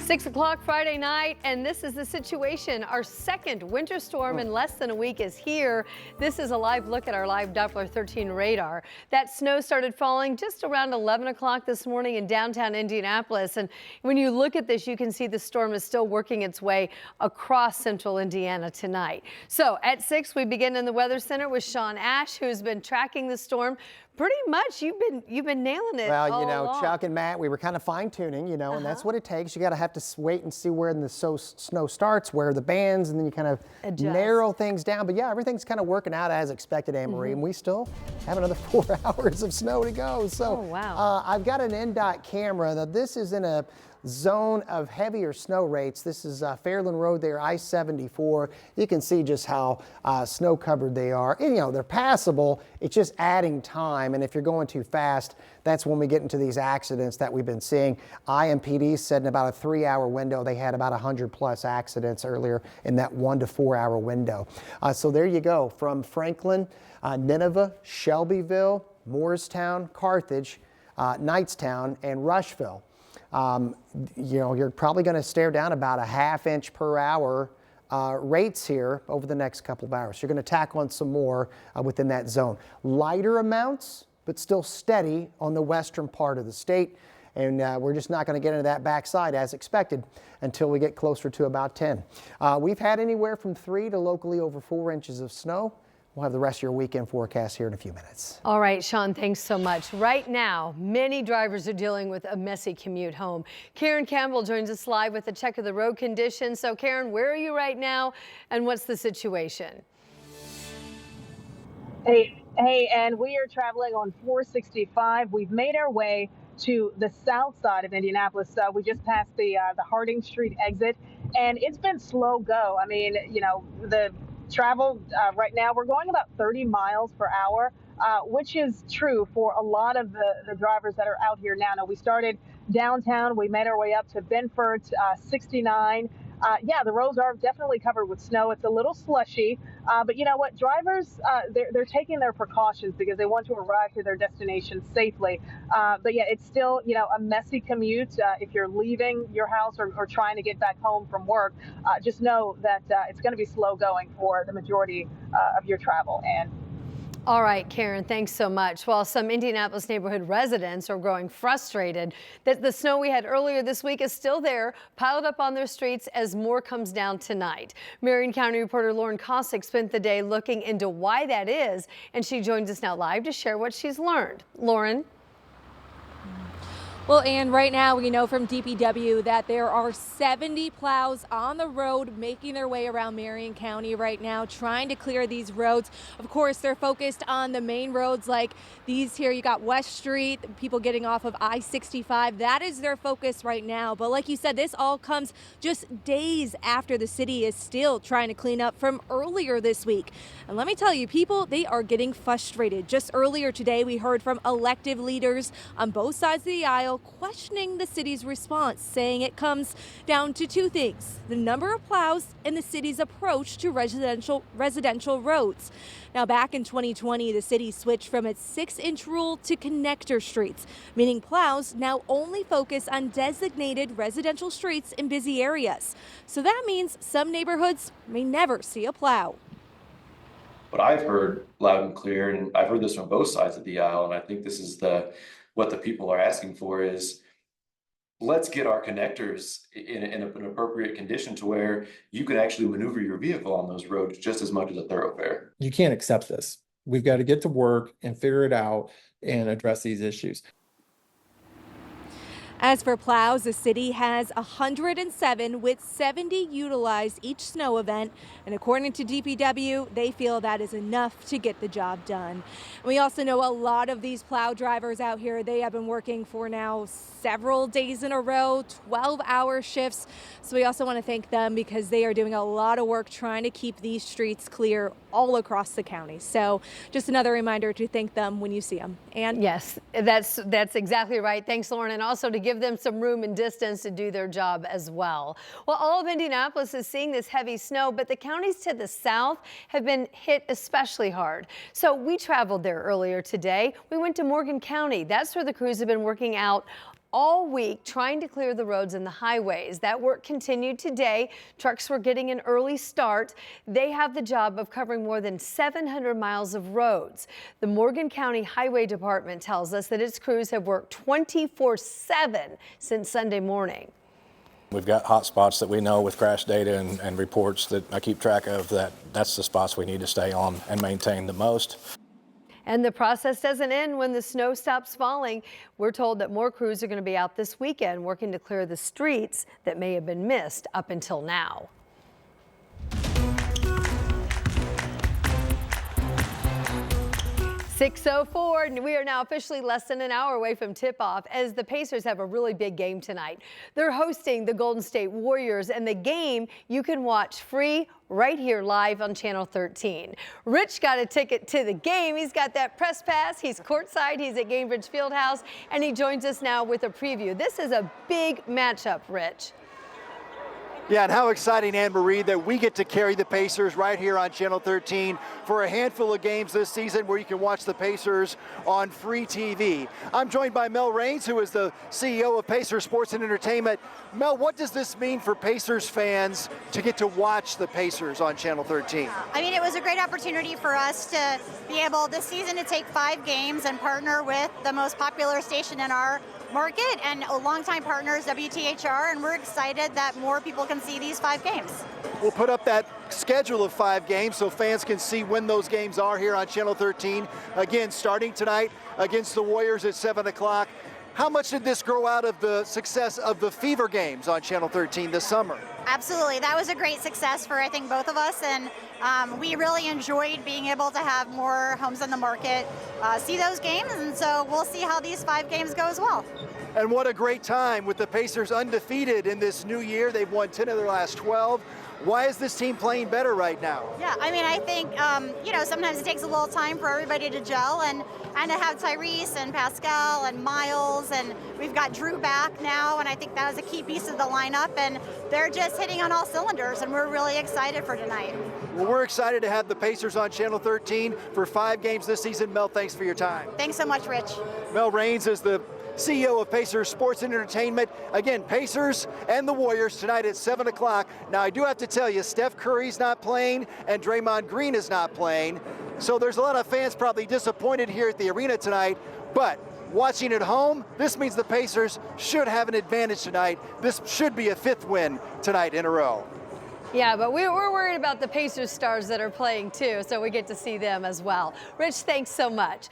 6 o'clock Friday night, and this is the situation. Our second winter storm in less than a week is here. This is a live look at our live Doppler 13 radar. That snow started falling just around 11 o'clock this morning in downtown Indianapolis. And when you look at this, you can see the storm is still working its way across central Indiana tonight. So at 6, we begin in the Weather Center with Sean Ash, who's been tracking the storm. Pretty much, you've been nailing it. Well, along. Chuck and Matt, we were kind of fine tuning, and that's what it takes. You got to have to wait and see where the snow starts, where the bands, and then you kind of narrow things down. But yeah, everything's kind of working out as expected, Anne-Marie, and we still have another 4 hours of snow to go. So I've got an NDOT camera. Now, this is in a zone of heavier snow rates. This is Fairland Road there, I-74. You can see just how snow covered they are. And, they're passable. It's just adding time. And if you're going too fast, that's when we get into these accidents that we've been seeing. IMPD said in about a 3-hour window, they had about 100+ accidents earlier in that 1 to 4 hour window. So there you go, from Franklin, Nineveh, Shelbyville, Morristown, Carthage, Knightstown, and Rushville. You're probably going to stare down about a ½ inch per hour rates here over the next couple of hours. You're going to tack on some more within that zone. Lighter amounts, but still steady on the western part of the state. And we're just not going to get into that backside as expected until we get closer to about 10. We've had anywhere from 3 to locally over 4 inches of snow. We'll have the rest of your weekend forecast here in a few minutes. All right, Sean, thanks so much. Right now, many drivers are dealing with a messy commute home. Karen Campbell joins us live with a check of the road conditions. So, Karen, where are you right now, and what's the situation? Hey, and we are traveling on 465. We've made our way to the south side of Indianapolis. We just passed the Harding Street exit, and it's been slow go. I mean, the travel right now, we're going about 30 miles per hour, which is true for a lot of the drivers that are out here now. Now, we started downtown, we made our way up to Benford, 69. Yeah, the roads are definitely covered with snow. It's a little slushy, but you know what? Drivers, they're taking their precautions because they want to arrive to their destination safely. But yeah, it's still, a messy commute. If you're leaving your house or trying to get back home from work, just know that it's going to be slow going for the majority of your travel. And all right, Karen, thanks so much. While some Indianapolis neighborhood residents are growing frustrated that the snow we had earlier this week is still there, piled up on their streets as more comes down tonight. Marion County reporter Lauren Kosick spent the day looking into why that is, and she joins us now live to share what she's learned. Lauren? Well, Ann, right now we know from DPW that there are 70 plows on the road making their way around Marion County right now, trying to clear these roads. Of course, they're focused on the main roads like these here. You got West Street, people getting off of I-65. That is their focus right now. But like you said, this all comes just days after the city is still trying to clean up from earlier this week. And let me tell you, people, they are getting frustrated. Just earlier today, we heard from elected leaders on both sides of the aisle questioning the city's response, saying it comes down to two things: the number of plows and the city's approach to residential roads. Now, back in 2020, the city switched from its 6-inch rule to connector streets, meaning plows now only focus on designated residential streets in busy areas. So that means some neighborhoods may never see a plow. What I've heard loud and clear, and I've heard this from both sides of the aisle, and I think this is what the people are asking for, is let's get our connectors in an appropriate condition to where you can actually maneuver your vehicle on those roads just as much as a thoroughfare. You can't accept this. We've got to get to work and figure it out and address these issues. As for plows, the city has 107, with 70 utilized each snow event. And according to DPW, they feel that is enough to get the job done. We also know a lot of these plow drivers out here, they have been working for now several days in a row, 12-hour shifts. So we also want to thank them because they are doing a lot of work trying to keep these streets clear all across the county. So just another reminder to thank them when you see them. And yes, that's exactly right. Thanks, Lauren. And also to give them some room and distance to do their job as well. Well, all of Indianapolis is seeing this heavy snow, but the counties to the south have been hit especially hard. So we traveled there earlier today. We went to Morgan County. That's where the crews have been working out all week trying to clear the roads and the highways. That work continued today. Trucks were getting an early start. They have the job of covering more than 700 miles of roads. The Morgan County Highway Department tells us that its crews have worked 24/7 since Sunday morning. We've got hot spots that we know with crash data and reports that I keep track of, that's the spots we need to stay on and maintain the most. And the process doesn't end when the snow stops falling. We're told that more crews are going to be out this weekend working to clear the streets that may have been missed up until now. .604, and we are now officially less than an hour away from tip-off as the Pacers have a really big game tonight. They're hosting the Golden State Warriors, and the game you can watch free right here live on Channel 13. Rich got a ticket to the game. He's got that press pass. He's courtside. He's at Gainbridge Fieldhouse, and he joins us now with a preview. This is a big matchup, Rich. Yeah, and how exciting, Anne Marie, that we get to carry the Pacers right here on Channel 13 for a handful of games this season where you can watch the Pacers on free TV. I'm joined by Mel Raines, who is the CEO of Pacers Sports and Entertainment. Mel, what does this mean for Pacers fans to get to watch the Pacers on Channel 13? I mean, it was a great opportunity for us to be able this season to take 5 games and partner with the most popular station in our market and a longtime partners, WTHR, and we're excited that more people can see these 5 games. We'll put up that schedule of 5 games so fans can see when those games are here on Channel 13. Again, starting tonight against the Warriors at 7 o'clock. How much did this grow out of the success of the Fever games on Channel 13 this summer? Absolutely. That was a great success for, I think, both of us, and we really enjoyed being able to have more homes in the market see those games, and so we'll see how these 5 games go as well. And what a great time with the Pacers undefeated in this new year. They've won 10 of their last 12. Why is this team playing better right now? Yeah, I mean, I think, sometimes it takes a little time for everybody to gel and to have Tyrese and Pascal and Miles, and we've got Drew back now, and I think that was a key piece of the lineup, and they're just hitting on all cylinders, and we're really excited for tonight. Well, we're excited to have the Pacers on Channel 13 for 5 games this season. Mel, thanks for your time. Thanks so much, Rich. Mel Raines is the CEO of Pacers Sports and Entertainment. Again, Pacers and the Warriors tonight at 7 o'clock. Now, I do have to tell you, Steph Curry's not playing and Draymond Green is not playing. So there's a lot of fans probably disappointed here at the arena tonight. But watching at home, this means the Pacers should have an advantage tonight. This should be a 5th win tonight in a row. Yeah, but we're worried about the Pacers stars that are playing too, so we get to see them as well. Rich, thanks so much.